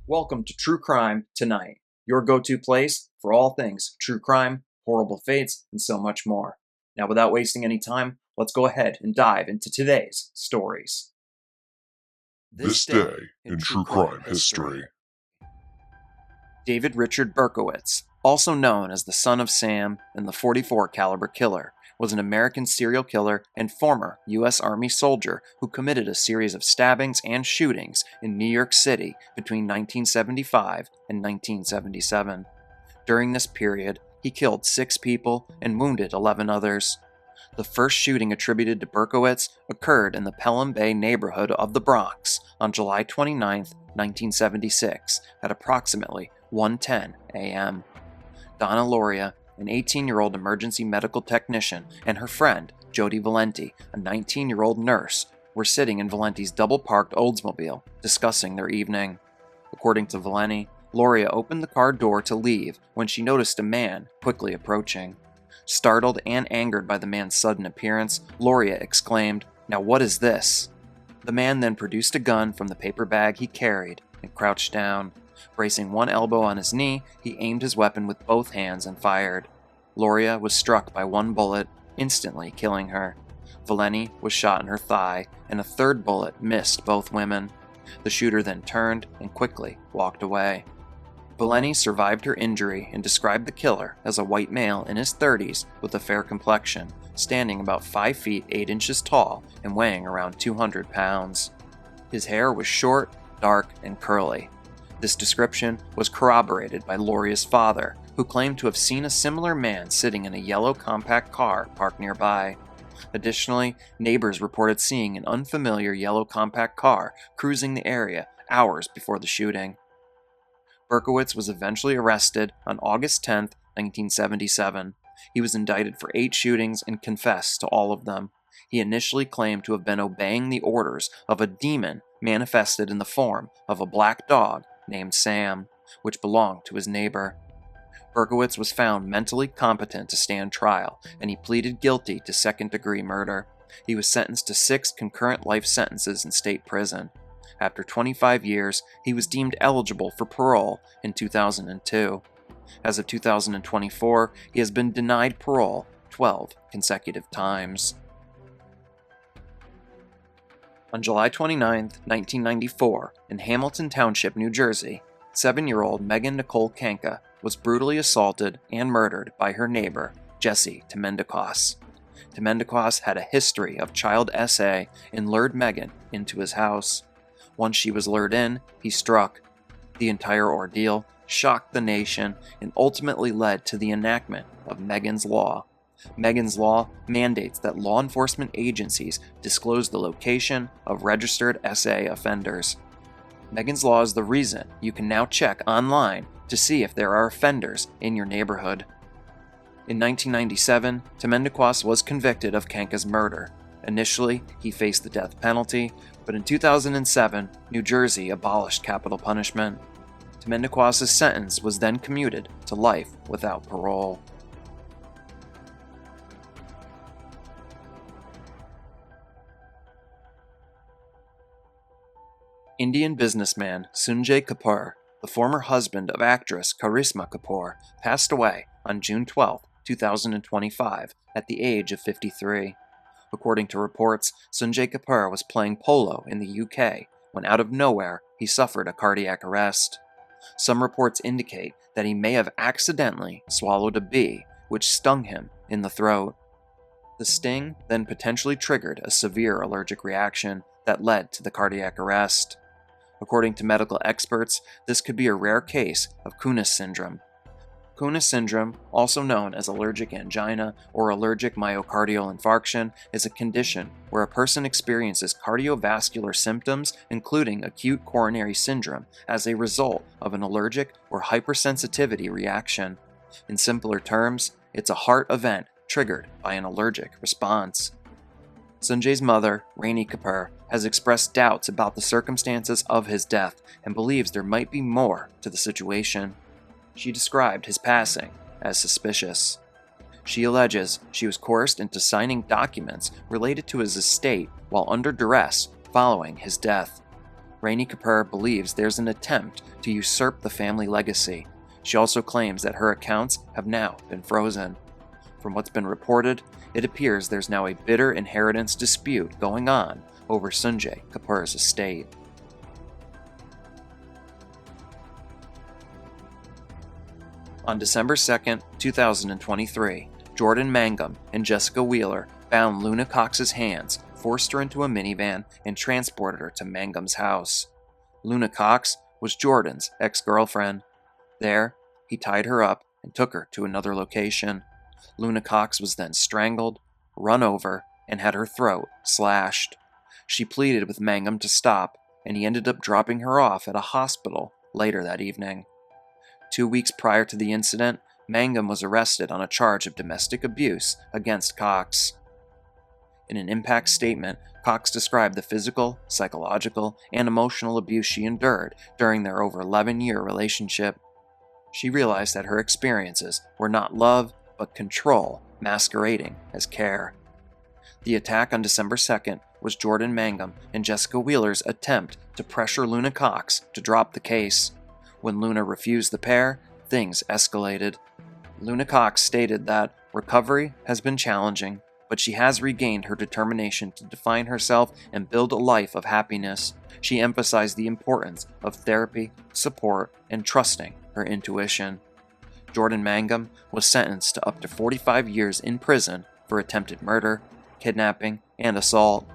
Welcome to True Crime Tonight, your go-to place for all things true crime, horrible fates, and so much more. Now, without wasting any time, let's go ahead and dive into today's stories. This day in true crime history. David Richard Berkowitz, also known as the Son of Sam and the .44 caliber killer, was an American serial killer and former U.S. Army soldier who committed a series of stabbings and shootings in New York City between 1975 and 1977. During this period, he killed 6 people and wounded 11 others. The first shooting attributed to Berkowitz occurred in the Pelham Bay neighborhood of the Bronx on July 29, 1976, at approximately 1:10 a.m. Donna Loria, an 18-year-old emergency medical technician, and her friend, Jody Valenti, a 19-year-old nurse, were sitting in Valenti's double-parked Oldsmobile, discussing their evening. According to Valenti, Loria opened the car door to leave when she noticed a man quickly approaching. Startled and angered by the man's sudden appearance, Loria exclaimed, "Now what is this?" The man then produced a gun from the paper bag he carried and crouched down. Bracing one elbow on his knee, he aimed his weapon with both hands and fired. Loria was struck by one bullet, instantly killing her. Valenti was shot in her thigh, and a third bullet missed both women. The shooter then turned and quickly walked away. Valenti survived her injury and described the killer as a white male in his 30s with a fair complexion, standing about 5 feet 8 inches tall and weighing around 200 pounds. His hair was short, dark, and curly. This description was corroborated by Loria's father, who claimed to have seen a similar man sitting in a yellow compact car parked nearby. Additionally, neighbors reported seeing an unfamiliar yellow compact car cruising the area hours before the shooting. Berkowitz was eventually arrested on August 10, 1977. He was indicted for 8 shootings and confessed to all of them. He initially claimed to have been obeying the orders of a demon manifested in the form of a black dog named Sam, which belonged to his neighbor. Berkowitz was found mentally competent to stand trial, and he pleaded guilty to second-degree murder. He was sentenced to 6 concurrent life sentences in state prison. After 25 years, he was deemed eligible for parole in 2002. As of 2024, he has been denied parole 12 consecutive times. On July 29, 1994, in Hamilton Township, New Jersey, 7-year-old Megan Kanka was brutally assaulted and murdered by her neighbor, Jesse Temendikos. Temendikos had a history of child SA and lured Megan into his house. Once she was lured in, he struck. The entire ordeal shocked the nation and ultimately led to the enactment of Megan's Law. Megan's Law mandates that law enforcement agencies disclose the location of registered SA offenders. Megan's Law is the reason you can now check online to see if there are offenders in your neighborhood. In 1997, Temendikos was convicted of Kanka's murder. Initially, he faced the death penalty, but in 2007, New Jersey abolished capital punishment. Temendikos' sentence was then commuted to life without parole. Indian businessman Sunjay Kapur, the former husband of actress Karisma Kapoor, passed away on June 12, 2025, at the age of 53. According to reports, Sunjay Kapur was playing polo in the UK when out of nowhere he suffered a cardiac arrest. Some reports indicate that he may have accidentally swallowed a bee, which stung him in the throat. The sting then potentially triggered a severe allergic reaction that led to the cardiac arrest. According to medical experts, this could be a rare case of Kunis syndrome. Kunis syndrome, also known as allergic angina or allergic myocardial infarction, is a condition where a person experiences cardiovascular symptoms, including acute coronary syndrome, as a result of an allergic or hypersensitivity reaction. In simpler terms, it's a heart event triggered by an allergic response. Sanjay's mother, Rainey Kapur, has expressed doubts about the circumstances of his death and believes there might be more to the situation. She described his passing as suspicious. She alleges she was coerced into signing documents related to his estate while under duress following his death. Rainey Kapur believes there's an attempt to usurp the family legacy. She also claims that her accounts have now been frozen. From what's been reported, it appears there's now a bitter inheritance dispute going on over Sunjay Kapur's estate. On December 2, 2023, Jordan Mangum and Jessica Wheeler bound Luna Cox's hands, forced her into a minivan, and transported her to Mangum's house. Luna Cox was Jordan's ex-girlfriend. There, he tied her up and took her to another location. Luna Cox was then strangled, run over, and had her throat slashed. She pleaded with Mangum to stop, and he ended up dropping her off at a hospital later that evening. 2 weeks prior to the incident, Mangum was arrested on a charge of domestic abuse against Cox. In an impact statement, Cox described the physical, psychological, and emotional abuse she endured during their over 11-year relationship. She realized that her experiences were not love, but control, masquerading as care. The attack on December 2nd was Jordan Mangum and Jessica Wheeler's attempt to pressure Luna Cox to drop the case. When Luna refused the pair, things escalated. Luna Cox stated that recovery has been challenging, but she has regained her determination to define herself and build a life of happiness. She emphasized the importance of therapy, support, and trusting her intuition. Jordan Mangum was sentenced to up to 45 years in prison for attempted murder, kidnapping, and assault.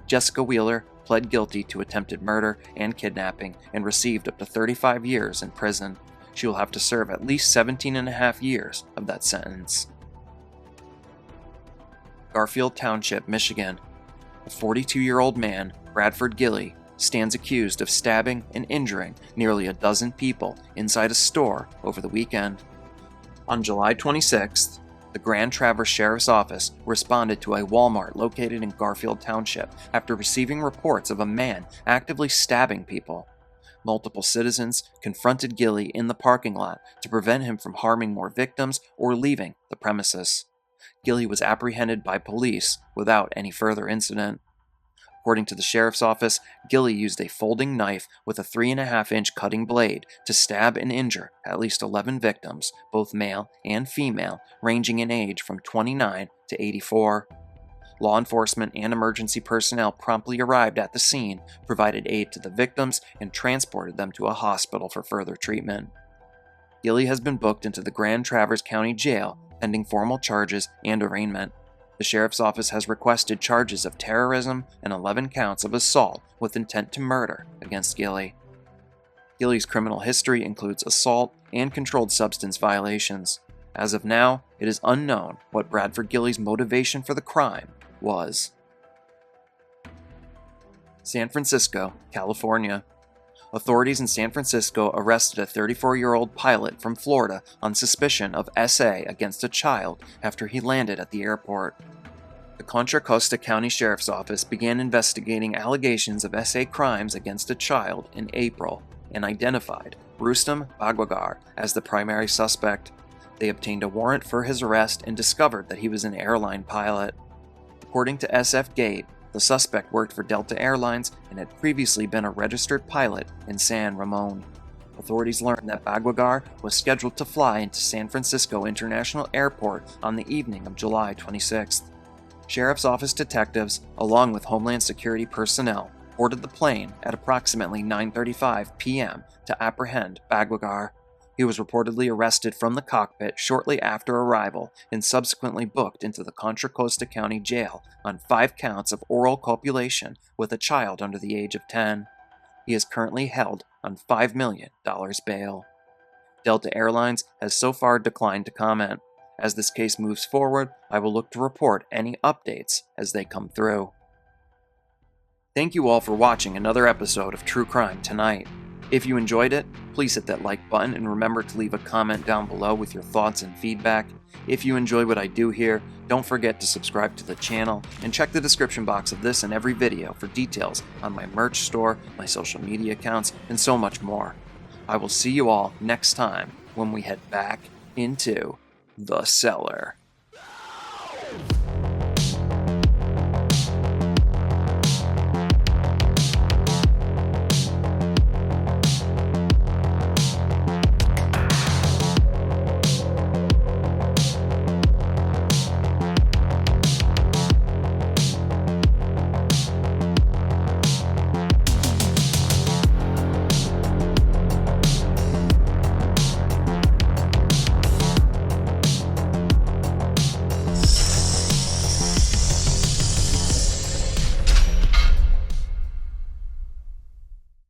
Jessica Wheeler pled guilty to attempted murder and kidnapping and received up to 35 years in prison. She will have to serve at least 17 and a half years of that sentence. Garfield Township, Michigan. A 42-year-old man, Bradford Gille, stands accused of stabbing and injuring nearly a dozen people inside a store over the weekend. On July 26th, the Grand Traverse Sheriff's Office responded to a Walmart located in Garfield Township after receiving reports of a man actively stabbing people. Multiple citizens confronted Gille in the parking lot to prevent him from harming more victims or leaving the premises. Gille was apprehended by police without any further incident. According to the sheriff's office, Gille used a folding knife with a 3.5-inch cutting blade to stab and injure at least 11 victims, both male and female, ranging in age from 29 to 84. Law enforcement and emergency personnel promptly arrived at the scene, provided aid to the victims, and transported them to a hospital for further treatment. Gille has been booked into the Grand Traverse County Jail pending formal charges and arraignment. The sheriff's office has requested charges of terrorism and 11 counts of assault with intent to murder against Gille. Gille's criminal history includes assault and controlled substance violations. As of now, it is unknown what Bradford Gille's motivation for the crime was. San Francisco, California. Authorities in San Francisco arrested a 34-year-old pilot from Florida on suspicion of SA against a child after he landed at the airport. The Contra Costa County Sheriff's Office began investigating allegations of SA crimes against a child in April and identified Rustam Bagwagar as the primary suspect. They obtained a warrant for his arrest and discovered that he was an airline pilot. According to SF Gate, the suspect worked for Delta Airlines and had previously been a registered pilot in San Ramon. Authorities learned that Bagwagar was scheduled to fly into San Francisco International Airport on the evening of July 26th. Sheriff's Office detectives, along with Homeland Security personnel, boarded the plane at approximately 9:35 p.m. to apprehend Bagwagar. He was reportedly arrested from the cockpit shortly after arrival and subsequently booked into the Contra Costa County Jail on 5 counts of oral copulation with a child under the age of 10. He is currently held on $5 million bail. Delta Airlines has so far declined to comment. As this case moves forward, I will look to report any updates as they come through. Thank you all for watching another episode of True Crime Tonight. If you enjoyed it, please hit that like button and remember to leave a comment down below with your thoughts and feedback. If you enjoy what I do here, don't forget to subscribe to the channel and check the description box of this and every video for details on my merch store, my social media accounts, and so much more. I will see you all next time when we head back into the cellar.